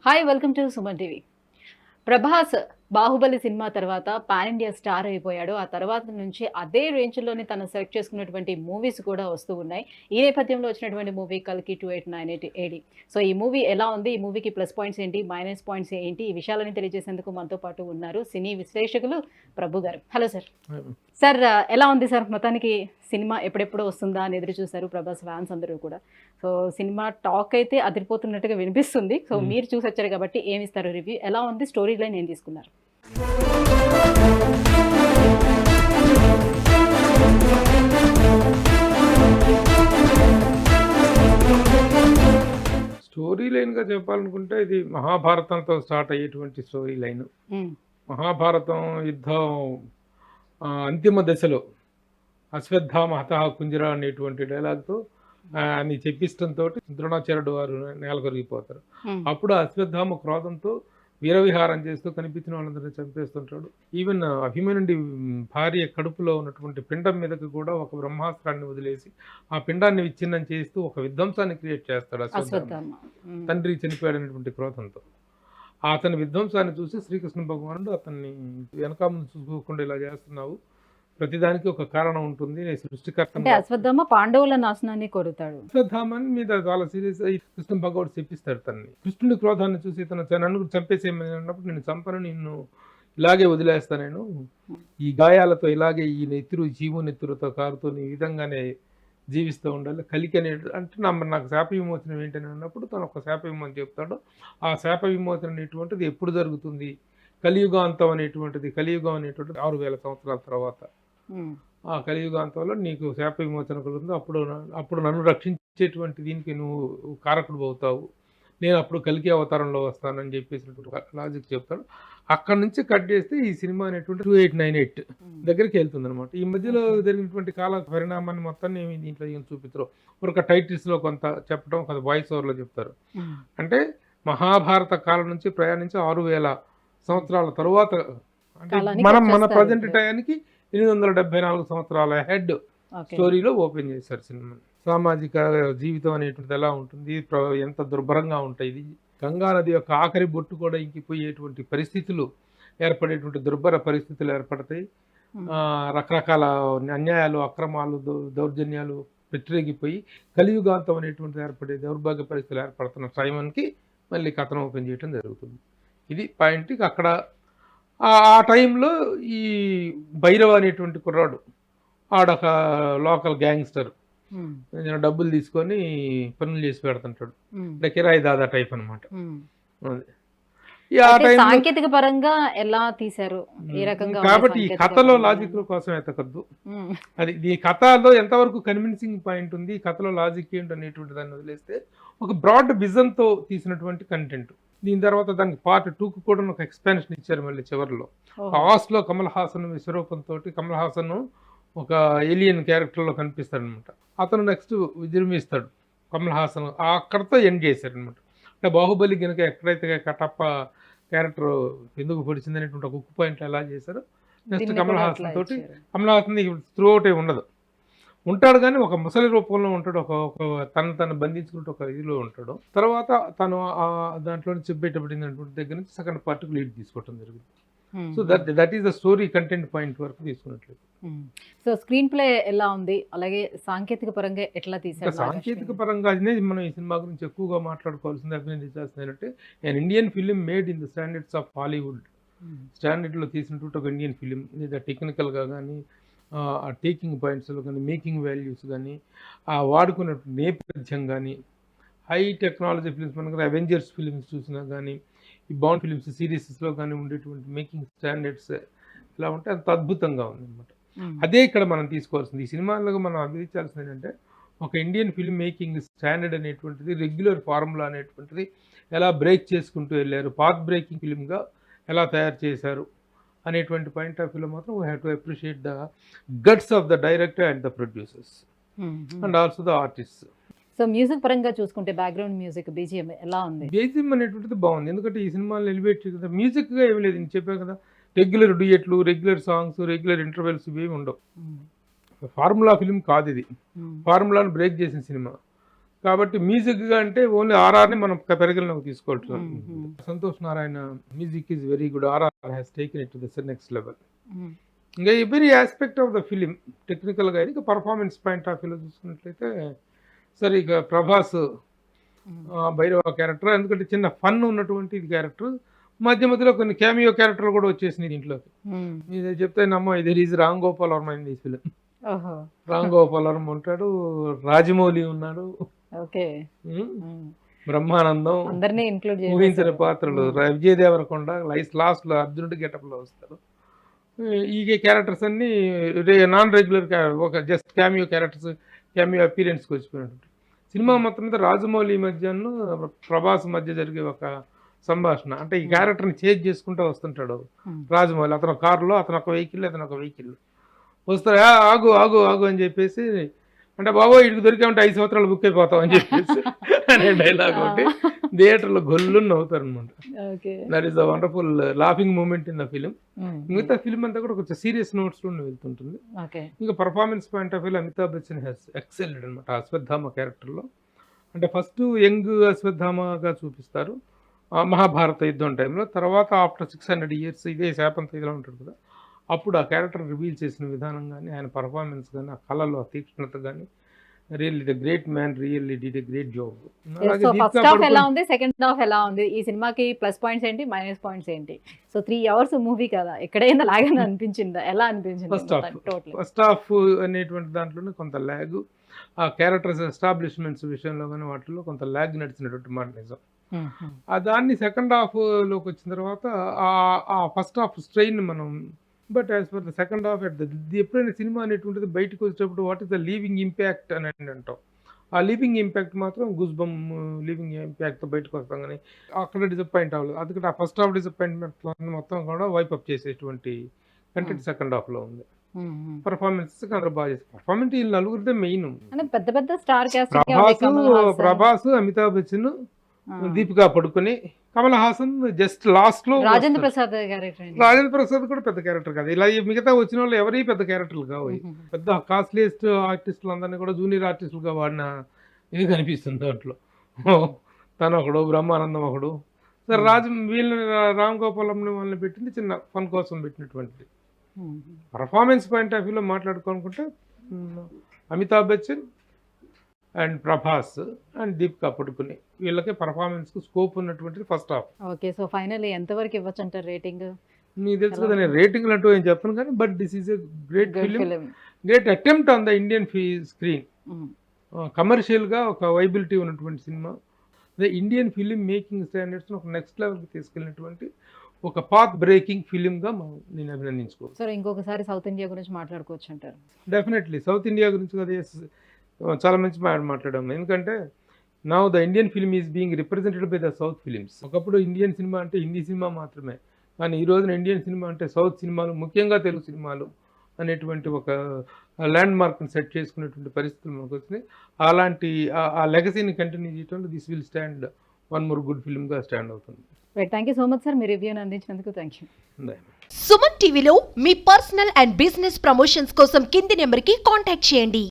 Hi welcome to Suman TV. Prabhas 'Baahubali' cinema తర్వాత pan India star అయిపోయాడు. ఆ తర్వాత నుంచి అదే రేంజ్‌లోనే తను సెలెక్ట్ చేసుకున్నటువంటి మూవీస్ కూడా వస్తూ ఉన్నాయి. ఈ నేపథ్యంలో వచ్చినటువంటి మూవీ 'కల్కి 2898 ఏడీ'. సో ఈ మూవీ ఎలా ఉంది? ఈ మూవీకి ప్లస్ పాయింట్స్ ఏంటి? మైనస్ పాయింట్స్ ఏంటి? ఈ విషయాలని తెలియజేసేందుకు మనతో పాటు ఉన్నారు సినీ విశ్లేషకులు ప్రభు గారు. Hello sir. సార్ ఎలా ఉంది సార్? మొత్తానికి సినిమా ఎప్పుడెప్పుడు వస్తుందా అని ఎదురు చూసారు ప్రభాస్ ఫ్యాన్స్ అందరూ కూడా. సో సినిమా టాక్ అయితే అదిరిపోతున్నట్టుగా వినిపిస్తుంది. సో మీరు చూసొచ్చారు కాబట్టి ఏమిస్తారు రివ్యూ? ఎలా ఉంది? స్టోరీ లైన్ ఏం తీసుకున్నారు? స్టోరీ లైన్‌గా చెప్పాలనుకుంటే ఇది మహాభారతంతో స్టార్ట్ అయ్యేటువంటి స్టోరీ లైను. మహాభారతం యుద్ధం అంతిమ దశలో అశ్వత్థామ హతః కుంజర అనేటువంటి డైలాగ్‌తో అని చెప్పిస్టంతోటి ద్రోణాచార్యుడు వారు నేలకొరిగిపోతారు. అప్పుడు అశ్వత్థామ క్రోధంతో వీరవిహారం చేస్తూ కనిపించిన వాళ్ళందరినీ చంపేస్తుంటాడు. ఈవెన్ అభిమన్యుడి భార్య కడుపులో ఉన్నటువంటి పిండం మీదకి కూడా ఒక బ్రహ్మాస్త్రాన్ని వదిలేసి ఆ పిండాన్ని విచ్ఛిన్నం చేస్తూ ఒక విధ్వంసాన్ని క్రియేట్ చేస్తాడు అశ్వత్థామ. తండ్రి చనిపోయాడనేటువంటి క్రోధంతో అతని విధ్వంసాన్ని చూసి శ్రీకృష్ణ భగవానుడు అతన్ని వెనక ముందు చూసుకోకుండా ఇలా చేస్తున్నావు, ప్రతిదానికి ఒక కారణం ఉంటుంది, సృష్టికర్త. అశ్వత్థామ పాండవుల నాశనాన్ని కోరుతాడు. అశ్వత్థామని మీద చాలా సీరియస్ అయ్యి కృష్ణ భగవానుడు చెప్పిస్తాడు తనని. కృష్ణుడి క్రోధాన్ని చూసి నన్ను చంపేసేయమని అన్నప్పుడు నేను చంపను, నిన్ను ఇలాగే వదిలేస్తా, నేను ఈ గాయాలతో ఇలాగే ఈ నెత్తురు జీవు నెత్తురుతో కారుతో ఈ విధంగానే జీవిస్తూ ఉండాలి. కలికి అనే అంటే నాకు శాప విమోచనం ఏంటని అన్నప్పుడు తను ఒక శాప విమోచన చెప్తాడు. ఆ శాప విమోచన అనేటువంటిది ఎప్పుడు జరుగుతుంది? కలియుగాంతం అనేటువంటిది, కలియుగం అనేటువంటిది 6000 సంవత్సరాల తర్వాత. ఆ కలియుగాంతంలో నీకు శాప విమోచన కలుగుతుంది. అప్పుడు నన్ను రక్షించేటువంటి దీనికి నువ్వు కారకుడు అవుతావు, నేను అప్పుడు కలికి అవతారంలో వస్తానని చెప్పేసినటువంటి లాజిక్ చెప్తాడు. అక్కడి నుంచి కట్ చేస్తే ఈ సినిమా అనేటువంటి 2898 దగ్గరికి వెళ్తుంది అనమాట. ఈ మధ్యలో జరిగినటువంటి కాల పరిణామాన్ని మొత్తాన్ని దీంట్లో ఏం చూపిస్తారు, ఒక టైటిల్స్లో కొంత చెప్పడం, కొంత వాయిస్ ఓవర్లో చెప్తారు. అంటే మహాభారత కాలం నుంచి ప్రయాణించి 6000 సంవత్సరాల తరువాత, అంటే మన ప్రజెంట్ టయానికి 874 సంవత్సరాల హెడ్ స్టోరీలో ఓపెన్ చేశారు సినిమా. సామాజిక జీవితం అనేటువంటిది ఎలా ఉంటుంది, ఎంత దుర్భరంగా ఉంటాయి, గంగా నది యొక్క ఆఖరి బొట్టు కూడా ఇంకిపోయేటువంటి పరిస్థితులు ఏర్పడేటువంటి దుర్భర పరిస్థితులు ఏర్పడతాయి. రకరకాల అన్యాయాలు, అక్రమాలు, దౌర్జన్యాలు పెట్టిరేగిపోయి కలియుగాంతం అనేటువంటిది ఏర్పడే దౌర్భాగ్య పరిస్థితులు ఏర్పడుతున్న టైంకి మళ్ళీ కథనం ఓపెన్ చేయడం జరుగుతుంది. ఇది పాయింట్. అక్కడ ఆ టైంలో ఈ భైరవ అనేటువంటి కుర్రాడు ఆడొక లోకల్ గ్యాంగ్స్టర్, డబ్బులు తీసుకొని పనులు చేసి పెడుతుంటాడు, అంటే కిరాయి దాదా టైప్ అనమాట. సాంకేతిక పరంగా ఎలా తీశారు, ఏ రకంగా? కాబట్టి ఈ కథలో లాజిక్ కోసం ఎతకద్దు. అది ఈ కథలో ఎంతవరకు కన్విన్సింగ్ పాయింట్ ఉంది, కథలో లాజిక్ ఏంటి అనేటువంటి దాన్ని వదిలేస్తే ఒక బ్రాడ్ విజన్ తో తీసినటువంటి కంటెంట్. దీని తర్వాత దానికి పార్ట్ 2కు కూడా ఒక ఎక్స్పాన్షన్ ఇచ్చారు మళ్ళీ చివరిలో. లో కమల్ హాసన్ విశ్వరూపంతో కమల్ హాసన్ ఒక ఏలియన్ క్యారెక్టర్లో కనిపిస్తాడు అనమాట. అతను నెక్స్ట్ విజృంభిస్తాడు కమల్ హాసన్, అక్కడతో ఎండ్ చేశారు అనమాట. అంటే బాహుబలి కనుక ఎక్కడైతే కటప్ప క్యారెక్టర్ ఎందుకు పొడిచింది అనేటువంటి ఒక ఉక్కు పాయింట్ ఎలా చేశారు, నెక్స్ట్ కమల్ హాసన్ తోటి. కమల్ హాసన్ త్రూ అవుట్ ఉండదు, ఉంటాడు కానీ ఒక ముసలి రూపంలో ఉంటాడు, ఒక తను బంధించుకుంటూ ఒక ఇదిలో ఉంటాడు. తర్వాత తను దాంట్లో నుంచి బయటపడినటువంటి దగ్గర నుంచి సెకండ్ పార్ట్కి లీడ్ తీసుకోవడం జరిగింది. So that is the story content point వరకు తీసుకున్నట్లేదు. సో స్క్రీన్ ప్లే ఎలా ఉంది, అలాగే సాంకేతిక పరంగా ఎట్లా తీసారు? సాంకేతిక పరంగా మనం ఈ సినిమా గురించి ఎక్కువగా మాట్లాడుకోవాల్సింది, అభినందించాల్సింది ఏంటంటే an Indian film made in the standards of Hollywood. స్టాండర్డ్లో తీసినటువంటి ఒక ఇండియన్ ఫిలిం. ఇది టెక్నికల్గా కానీ, ఆ టేకింగ్ పాయింట్స్లో కానీ, మేకింగ్ వాల్యూస్ కానీ, ఆ వాడుకున్న నేపథ్యం కానీ, హై టెక్నాలజీ ఫిలిమ్స్ మనకు అవెంజర్స్ ఫిలిమ్స్ చూసినా కానీ, ఈ బాండ్ ఫిలిమ్స్ సిరీసెస్లో కానీ ఉండేటువంటి మేకింగ్ స్టాండర్డ్స్ ఎలా ఉంటే అంత అద్భుతంగా ఉందన్నమాట. అదే ఇక్కడ మనం తీసుకోవాల్సింది. ఈ సినిమాలో మనం అభివృద్ధించాల్సింది ఏంటంటే ఒక ఇండియన్ ఫిల్మ్ మేకింగ్ స్టాండర్డ్ అనేటువంటిది, రెగ్యులర్ ఫార్ములా అనేటువంటిది ఎలా బ్రేక్ చేసుకుంటూ వెళ్ళారు, పాత్ బ్రేకింగ్ ఫిల్మ్గా ఎలా తయారు చేశారు అనేటువంటి పాయింట్ ఆఫ్ వ్యూలో మాత్రం we have to appreciate the guts of the director and the producers and also the artist. So music పరంగా చూసుకుంటే బ్యాక్గ్రౌండ్ మ్యూజిక్ బీజిఎం ఎలా ఉంది? బీజిఎం అనేటువంటిది బాగుంది, ఎందుకంటే ఈ సినిమాలో ఎలివేట్ చేసిన మ్యూజిక్గా ఏమి లేదు. నేను చెప్పాను కదా, రెగ్యులర్ డ్యూయెట్లు, రెగ్యులర్ సాంగ్స్, రెగ్యులర్ ఇంటర్వెల్స్ ఇవేమి ఉండవు. ఫార్ములా ఫిలిం కాదు ఇది, ఫార్ములాను బ్రేక్ చేసిన సినిమా. కాబట్టి మ్యూజిక్ గా అంటే ఓన్లీ ఆర్ఆర్ ని మనం పరిగణలోకి తీసుకోవచ్చు. Santhosh Narayana music is very good. RR has taken it to the next level. ఇంకా every aspect of the film technical గా ఇంకా పర్ఫార్మెన్స్ పాయింట్ ఆఫ్ వ్యూలో చూసుకున్నట్లయితే సరే ఇక ప్రభాస్ భైరవ క్యారెక్టర్ ఎందుకంటే చిన్న ఫన్ ఉన్నటువంటి క్యారెక్టర్, మధ్య మధ్యలో కొన్ని క్యామియో క్యారెక్టర్లు కూడా వచ్చేసినాయి దీంట్లోకి. ఇది చెప్తే నమ్మ ఇది is Ram Gopal Varma in this film. Ram Gopal Varma ఉంటాడు, రాజమౌళి ఉన్నాడు, బ్రహ్మానందం, అందరినీ ఇంక్లూడ్ ఊహించిన పాత్రలు, విజయ్ దేవరకొండ లాస్ట్ లో అర్జునుడి గెటప్ లో వస్తారు. ఈ క్యారెక్టర్స్ అన్ని నాన్ రెగ్యులర్ ఒక జస్ట్ క్యామియో క్యారెక్టర్స్, క్యామియో అపీరెన్స్కి వచ్చిపోయినట్టు. సినిమా మొత్తం మీద రాజమౌళి మధ్యను ప్రభాస్ మధ్య జరిగే ఒక సంభాషణ, అంటే ఈ క్యారెక్టర్ని చేంజ్ చేసుకుంటూ వస్తుంటాడు రాజమౌళి. అతను కారులో, అతను ఒక వెహికల్, అతను ఒక వెహికల్ వస్తాడు. ఆగు ఆగు ఆగు అని చెప్పేసి, అంటే బాబో ఇటుకు దొరికామంటే 5 సంవత్సరాలు బుక్ అయిపోతాం అని చెప్పేసి అనే డైలాగ్ ఒకటి థియేటర్లో గొల్లు నవ్వుతారు అనమాట. That is the wonderful laughing moment in the film. మిగతా ఫిలిం అంతా కూడా కొంచెం సీరియస్ నోట్స్ లో వెళ్తుంటుంది. ఇంకా performance point of view Amitabh Bachchan has excelled అనమాట అశ్వత్థామ క్యారెక్టర్లో. అంటే ఫస్ట్ యంగ్ అశ్వత్థామగా చూపిస్తారు మహాభారత యుద్ధం టైంలో. తర్వాత ఆఫ్టర్ 600 years ఇదే శాపంత ఇదిలో ఉంటాడు కదా, అప్పుడు ఆ క్యారెక్టర్ రివీల్ చేసిన విధానం కానీ, ఆయన పర్ఫార్మెన్స్ కానీ, ఆ కళలో తీక్ష్ణత కానీ, really the great man really did a great job. First half ఎలా ఉంది, సెకండ్ హాఫ్ ఎలా ఉంది, ఈ సినిమాకి ప్లస్ పాయింట్స్ ఏంటి, మైనస్ పాయింట్స్ ఏంటి? సో 3 hours మూవీ కదా, ఎక్కడైనా లాగ్ అనిపించిందా, ఎలా అనిపించింది? ఫస్ట్ హాఫ్ అనేటువంటి దాంట్లోనే కొంత ల్యాగ్, ఆ క్యారెక్టర్స్ ఎస్టాబ్లిష్మెంట్స్ విషయంలో కానీ వాటిలో కొంత ల్యాగ్ నడిచినటువంటి మాట నిజం. దాన్ని సెకండ్ హాఫ్ లోకి వచ్చిన తర్వాత ఆ ఫస్ట్ హాఫ్ స్ట్రెయిన్ మనం, but as for the second half ఎప్పుడైనా సినిమా అనేటువంటిది బయటకు వచ్చేటప్పుడు what is the leaving impact అని అంటాం. ఆ లీవింగ్ ఇంపాక్ట్ మాత్రం గుజ్బమ్ లీవింగ్ ఇంపాక్ట్తో బయటకు వస్తాం, కానీ అక్కడ డిసప్పాయింట్ అవ్వలేదు. అందుకంటే ఆ ఫస్ట్ హాఫ్ డిసప్పాయింట్మెంట్ మొత్తం కూడా వైప్ అప్ చేసేటువంటి కంటెంట్ సెకండ్ హాఫ్లో ఉంది. పర్ఫార్మెన్స్ అందరూ బాగా చేస్తారు. పర్ఫార్మెన్స్ వీళ్ళు నలుగురిదే మెయిన్. పెద్ద పెద్ద స్టార్ ప్రభాస్, అమితాబ్ బచ్చన్, దీపికా పడుకొని, కమల్ హాసన్ జస్ట్ లాస్ట్ లో. రాజేంద్ర ప్రసాద్ కూడా పెద్ద క్యారెక్టర్ కాదు. ఇలా మిగతా వచ్చిన వాళ్ళు ఎవరి పెద్ద క్యారెక్టర్లు కావు. పెద్ద కాస్ట్లీయెస్ట్ ఆర్టిస్టులు అందరినీ కూడా జూనియర్ ఆర్టిస్టులుగా వాడిన ఇది కనిపిస్తుంది దాంట్లో. తను ఒకడు, బ్రహ్మానందం ఒకడు. సరే వీళ్ళని రామ్ గోపాలం వాళ్ళని పెట్టింది చిన్న ఫన్ కోసం పెట్టినటువంటిది. పర్ఫార్మెన్స్ పాయింట్ ఆఫ్ వ్యూలో మాట్లాడుకోనుకుంటే అమితాబ్ బచ్చన్ అండ్ ప్రభాస్ అండ్ దీపికా పడుకుని వీళ్ళకి పర్ఫార్మెన్స్ కు స్కోప్ ఉన్నటువంటిది first half. Okay, so finally ఎంతవరకు ఇవ్వచ్చు అంటారు రేటింగ్? మీకు తెలుసు కదా, నేను రేటింగ్ అంటూ ఏం చెప్పను కానీ, but this is a great film, great attempt on the Indian screen. Commercial గా ఒక వైబిలిటీ ఉన్నటువంటి cinema, the Indian film making standards ఒక నెక్స్ట్ లెవెల్కి తీసుకెళ్ళినటువంటి ఒక పాత్ బ్రేకింగ్ ఫిలిం గా నేను అభినందించుకోవచ్చు. సార్ ఇంకొకసారి సౌత్ ఇండియా గురించి మాట్లాడుకోవచ్చు అంటారు? డెఫినెట్లీ సౌత్ ఇండియా గురించి కదా చాలా మంచి మాట్లాడాము. ఎందుకంటే now the Indian film is being represented by the south films. ఒకప్పుడు ఇండియన్ సినిమా అంటే హిందీ సినిమా మాత్రమే, కానీ ఈ రోజున ఇండియన్ సినిమా అంటే సౌత్ సినిమాలు, ముఖ్యంగా తెలుగు సినిమాలు అనేటువంటి ఒక ల్యాండ్ మార్క్ని సెట్ చేసుకునేటువంటి పరిస్థితులు మనకు వచ్చినాయి. అలాంటి ఆ లెగసీని కంటిన్యూ చేయడంలో this will stand one more good ఫిల్మ్గా స్టాండ్ అవుతుంది. Thank you so much sir, మీ రివ్యూని అందించినందుకు థ్యాంక్ యూ. సుమన్ టీవీలో మీ పర్సనల్ అండ్ బిజినెస్ ప్రమోషన్స్ కోసం కింది నెంబర్కి కాంటాక్ట్ చేయండి.